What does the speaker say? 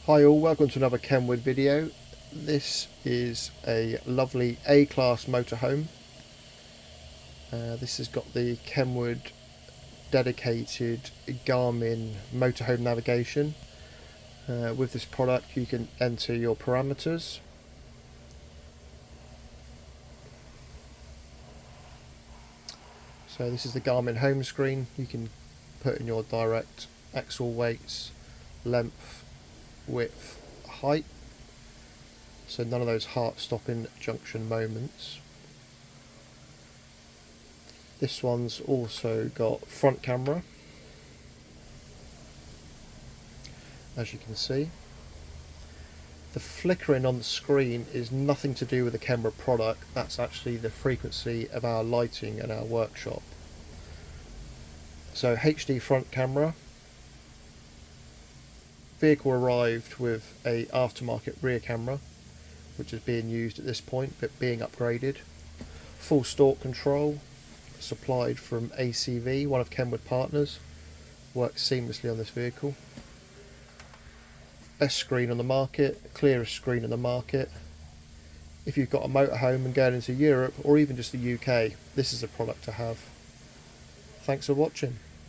Hi all, welcome to another Kenwood video. This is a lovely A-Class motorhome. This has got the Kenwood dedicated Garmin Motorhome Navigation. With this product you can enter your parameters. So this is the Garmin home screen. You can put in your direct axle weights, length, width, height, so none of those heart-stopping junction moments. This one's also got front camera, as you can see. The flickering on the screen is nothing to do with the Kenwood product, that's actually the frequency of our lighting in our workshop. So HD front camera. Vehicle arrived with a aftermarket rear camera, which is being used at this point but being upgraded. Full stalk control, supplied from ACV, one of Kenwood partners, works seamlessly on this vehicle. Best screen on the market, clearest screen on the market. If you've got a motorhome and going into Europe or even just the UK, this is a product to have. Thanks for watching.